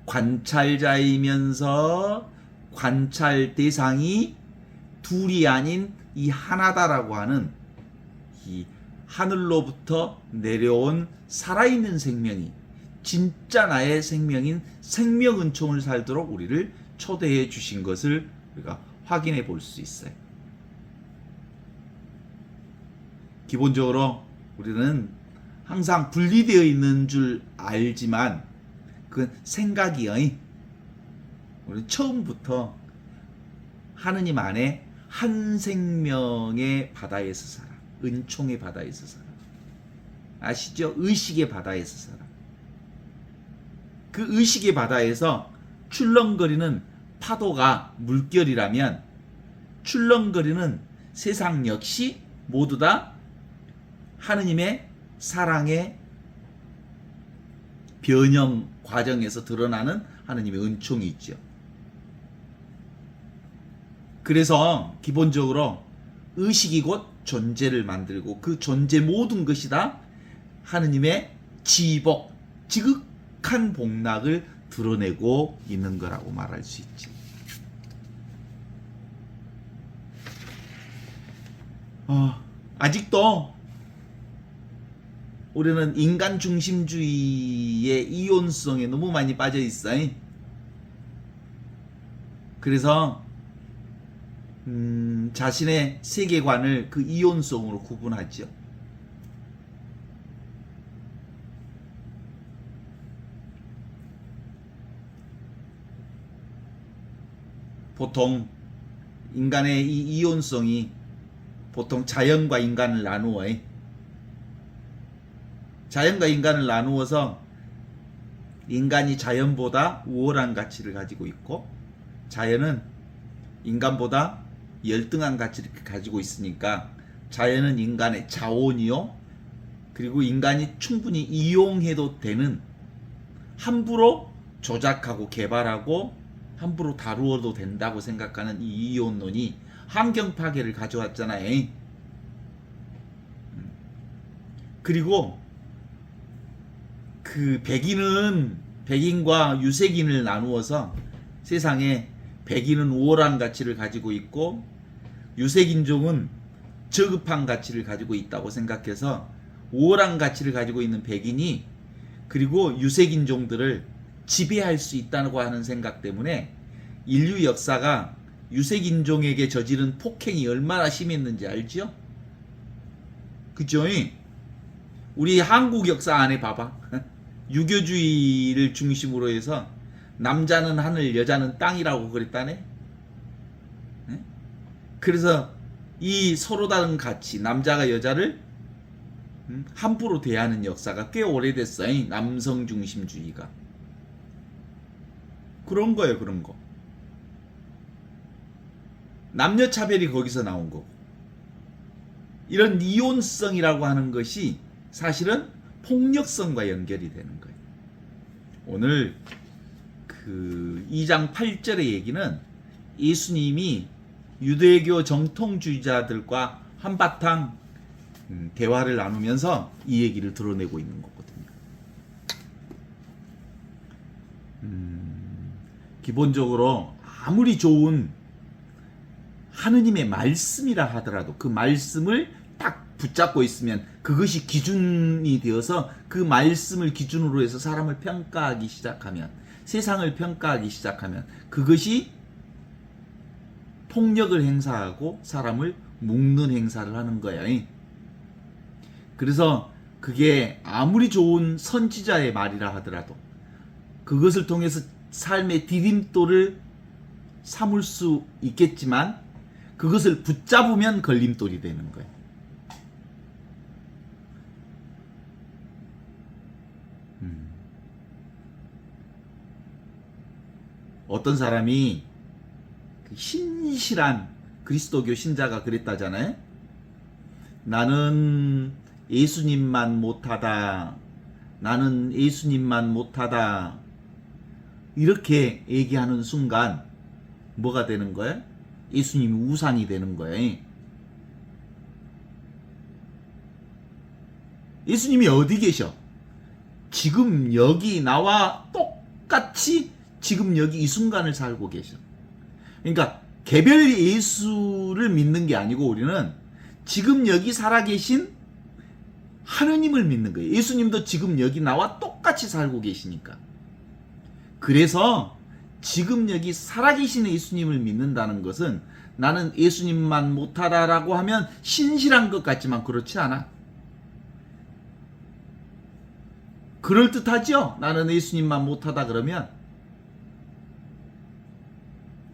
관찰자이면서 관찰 대상이 둘이 아닌 이 하나다라고 하는 이 하늘로부터 내려온 살아있는 생명이 진짜 나의 생명인 생명 은총을 살도록 우리를 초대해 주신 것을 우리가 확인해 볼 수 있어요. 기본적으로 우리는 항상 분리되어 있는 줄 알지만 그건 생각이요. 우리는 처음부터 하느님 안에 한 생명의 바다에서 살아. 은총의 바다에서 살아. 아시죠? 의식의 바다에서 살아. 그 의식의 바다에서 출렁거리는 파도가 물결이라면 출렁거리는 세상 역시 모두 다 하느님의 사랑의 변형 과정에서 드러나는 하느님의 은총이 있죠. 그래서 기본적으로 의식이 곧 존재를 만들고 그 존재 모든 것이 다 하느님의 지복, 지극한 복락을 드러내고 있는 거라고 말할 수 있지. 아직도 우리는 인간 중심주의의 이온성에 너무 많이 빠져 있어. 그래서 자신의 세계관을 그 이온성으로 구분하죠. 보통 인간의 이 이온성이 보통 자연과 인간을 나누어. 자연과 인간을 나누어서 인간이 자연보다 우월한 가치를 가지고 있고 자연은 인간보다 열등한 가치를 가지고 있으니까 자연은 인간의 자원이요. 그리고 인간이 충분히 이용해도 되는, 함부로 조작하고 개발하고 함부로 다루어도 된다고 생각하는 이 이혼론이 환경 파괴를 가져왔잖아요. 그리고 그 백인과 유색인을 나누어서 세상에 백인은 우월한 가치를 가지고 있고 유색인종은 저급한 가치를 가지고 있다고 생각해서 우월한 가치를 가지고 있는 백인이 그리고 유색인종들을 지배할 수 있다고 하는 생각 때문에 인류 역사가 유색인종에게 저지른 폭행이 얼마나 심했는지 알죠? 그죠? 우리 한국 역사 안에 봐봐. 유교주의를 중심으로 해서 남자는 하늘, 여자는 땅이라고 그랬다네. 그래서 이 서로 다른 가치, 남자가 여자를 함부로 대하는 역사가 꽤 오래됐어. 남성 중심주의가. 그런 거예요, 그런 거. 남녀 차별이 거기서 나온 거고. 이런 이온성이라고 하는 것이 사실은 폭력성과 연결이 되는 거예요. 오늘 그 2장 8절의 얘기는 예수님이 유대교 정통주의자들과 한바탕 대화를 나누면서 이 얘기를 드러내고 있는 거거든요. 기본적으로 아무리 좋은 하느님의 말씀이라 하더라도 그 말씀을 딱 붙잡고 있으면 그것이 기준이 되어서 그 말씀을 기준으로 해서 사람을 평가하기 시작하면, 세상을 평가하기 시작하면 그것이 폭력을 행사하고 사람을 묶는 행사를 하는 거야. 그래서 그게 아무리 좋은 선지자의 말이라 하더라도 그것을 통해서 삶의 디딤돌을 삼을 수 있겠지만 그것을 붙잡으면 걸림돌이 되는 거예요. 어떤 사람이 그 신실한 그리스도교 신자가 그랬다잖아요. 나는 예수님만 못하다. 나는 예수님만 못하다. 이렇게 얘기하는 순간 뭐가 되는 거예요? 예수님이 우상이 되는 거예요. 예수님이 어디 계셔? 지금 여기 나와 똑같이 지금 여기 이 순간을 살고 계셔. 그러니까 개별 예수를 믿는 게 아니고 우리는 지금 여기 살아계신 하느님을 믿는 거예요. 예수님도 지금 여기 나와 똑같이 살고 계시니까. 그래서 지금 여기 살아계신 예수님을 믿는다는 것은 나는 예수님만 못하다라고 하면 신실한 것 같지만 그렇지 않아. 그럴듯하죠? 나는 예수님만 못하다 그러면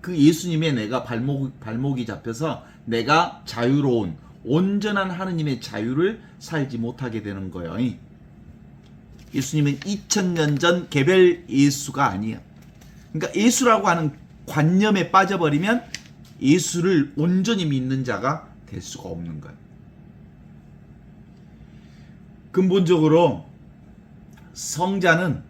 그 예수님의 내가 발목이 잡혀서 내가 자유로운 온전한 하느님의 자유를 살지 못하게 되는 거예요. 예수님은 2000년 전 개별 예수가 아니에요. 그러니까 예수라고 하는 관념에 빠져버리면 예수를 온전히 믿는 자가 될 수가 없는 거예요. 근본적으로 성자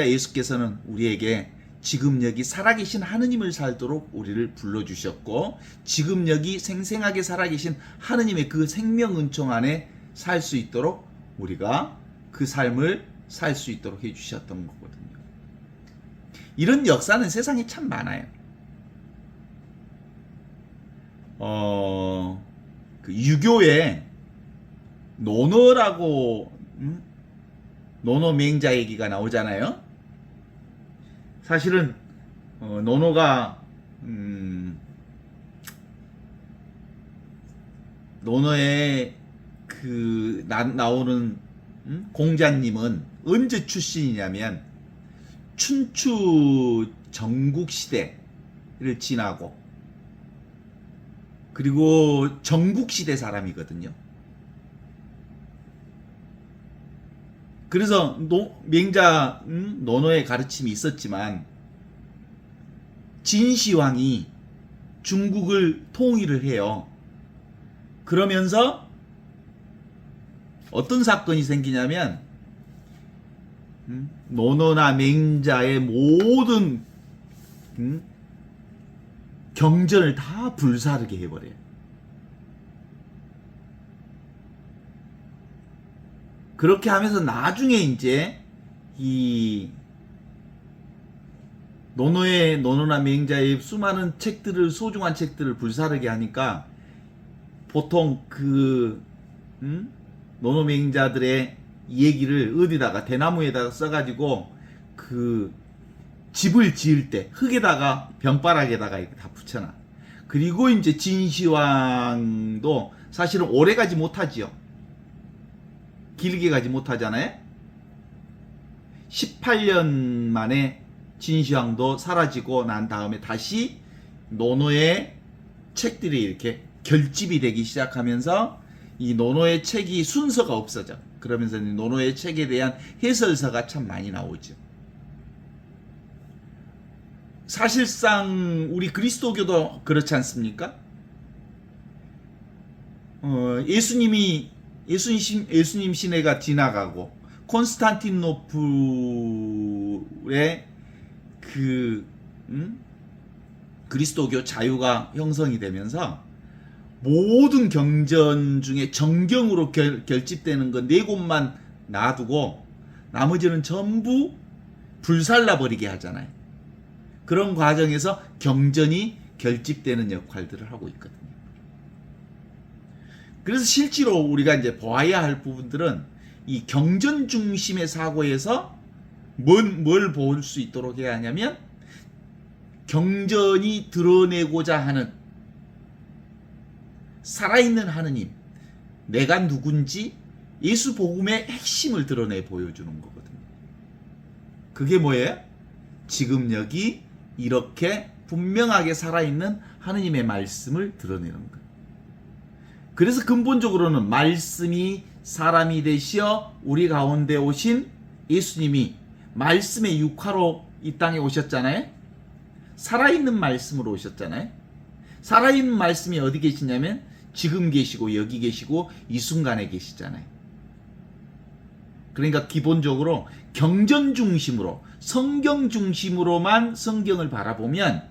예수께서는 우리에게 지금 여기 살아계신 하느님을 살도록 우리를 불러주셨고, 지금 여기 생생하게 살아계신 하느님의 그 생명 은총 안에 살 수 있도록 우리가 그 삶을 살 수 있도록 해주셨던 거거든요. 이런 역사는 세상에 참 많아요. 그 유교에 노노라고 노노 맹자 얘기가 나오잖아요. 사실은 노노가 노노의 그 나오는 공자님은 언제 출신이냐면 춘추 전국시대를 지나고 그리고 전국시대 사람이거든요. 그래서 맹자 노노의 가르침이 있었지만 진시황이 중국을 통일을 해요. 그러면서 어떤 사건이 생기냐면 노노나 맹자의 모든 경전을 다 불사르게 해버려요. 그렇게 하면서 나중에 이제 이 노노나 맹자의 수많은 책들을, 소중한 책들을 불사르게 하니까 보통 그 노노 맹자들의 얘기를 어디다가 대나무에다가 써가지고 그 집을 지을 때 흙에다가 병바락에다가 이렇게 다 붙여놔. 그리고 이제 진시황도 사실은 오래 가지 못하지요. 길게 가지 못하잖아요. 18년 만에 진시황도 사라지고 난 다음에 다시 노노의 책들이 이렇게 결집이 되기 시작하면서 이 노노의 책이 순서가 없어져. 그러면서 노노의 책에 대한 해설서가 참 많이 나오죠. 사실상 우리 그리스도교도 그렇지 않습니까? 예수님 시내가 지나가고 콘스탄티노플의 그 그리스도교 자유가 형성이 되면서 모든 경전 중에 정경으로 결집되는 건 4곳만 놔두고 나머지는 전부 불살라 버리게 하잖아요. 그런 과정에서 경전이 결집되는 역할들을 하고 있거든요. 그래서 실제로 우리가 이제 보아야 할 부분들은 이 경전 중심의 사고에서 뭘 볼 수 있도록 해야 하냐면 경전이 드러내고자 하는 살아있는 하느님, 내가 누군지 예수 복음의 핵심을 드러내 보여주는 거거든요. 그게 뭐예요? 지금 여기 이렇게 분명하게 살아있는 하느님의 말씀을 드러내는 거예요. 그래서 근본적으로는 말씀이 사람이 되시어 우리 가운데 오신 예수님이 말씀의 육화로 이 땅에 오셨잖아요. 살아있는 말씀으로 오셨잖아요. 살아있는 말씀이 어디 계시냐면 지금 계시고 여기 계시고 이 순간에 계시잖아요. 그러니까 기본적으로 경전 중심으로 성경 중심으로만 성경을 바라보면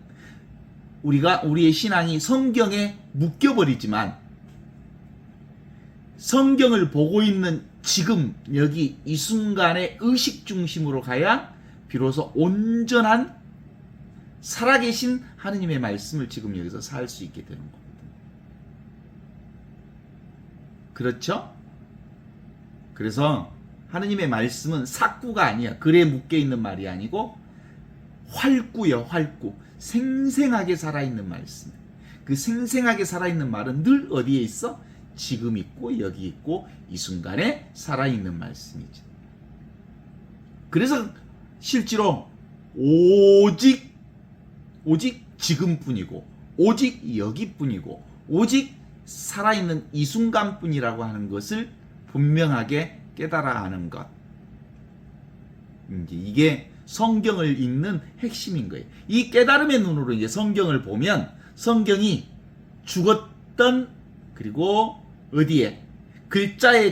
우리의 신앙이 성경에 묶여버리지만 성경을 보고 있는 지금 여기 이 순간의 의식 중심으로 가야 비로소 온전한 살아계신 하느님의 말씀을 지금 여기서 살 수 있게 되는 겁니다. 그렇죠? 그래서 하느님의 말씀은 삭구가 아니야. 글에 묶여있는 말이 아니고 활구요, 활구. 생생하게 살아있는 말씀. 그 생생하게 살아있는 말은 늘 어디에 있어? 지금 있고 여기 있고 이 순간에 살아있는 말씀이지. 그래서 실제로 오직 지금뿐이고 오직 여기뿐이고 오직 살아있는 이 순간뿐이라고 하는 것을 분명하게 깨달아 하는 것. 이게 성경을 읽는 핵심인 거예요. 이 깨달음의 눈으로 이제 성경을 보면 성경이 죽었던 그리고 어디에 글자에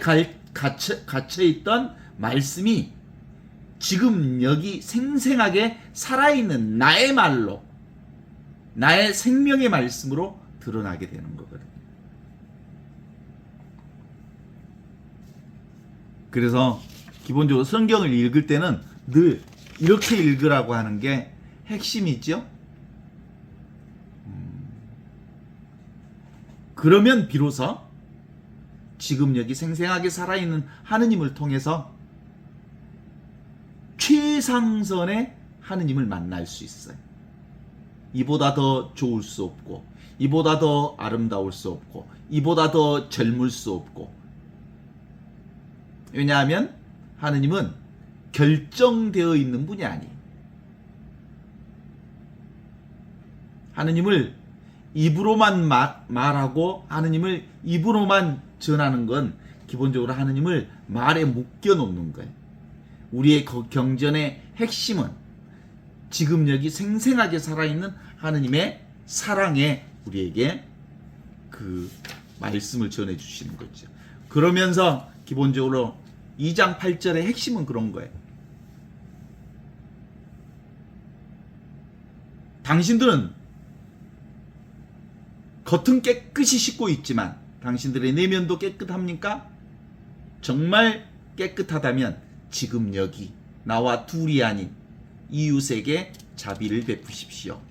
갇혀있던 말씀이 지금 여기 생생하게 살아있는 나의 말로 나의 생명의 말씀으로 드러나게 되는 거거든요. 그래서 기본적으로 성경을 읽을 때는 늘 이렇게 읽으라고 하는 게 핵심이죠. 그러면 비로소 지금 여기 생생하게 살아있는 하느님을 통해서 최상선의 하느님을 만날 수 있어요. 이보다 더 좋을 수 없고 이보다 더 아름다울 수 없고 이보다 더 젊을 수 없고. 왜냐하면 하느님은 결정되어 있는 분이 아니에요. 하느님을 입으로만 말하고 하느님을 입으로만 전하는 건 기본적으로 하느님을 말에 묶여 놓는 거예요. 우리의 경전의 핵심은 지금 여기 생생하게 살아있는 하느님의 사랑에 우리에게 그 말씀을 전해주시는 거죠. 그러면서 기본적으로 2장 8절의 핵심은 그런 거예요. 당신들은 겉은 깨끗이 씻고 있지만 당신들의 내면도 깨끗합니까? 정말 깨끗하다면 지금 여기 나와 둘이 아닌 이웃에게 자비를 베푸십시오.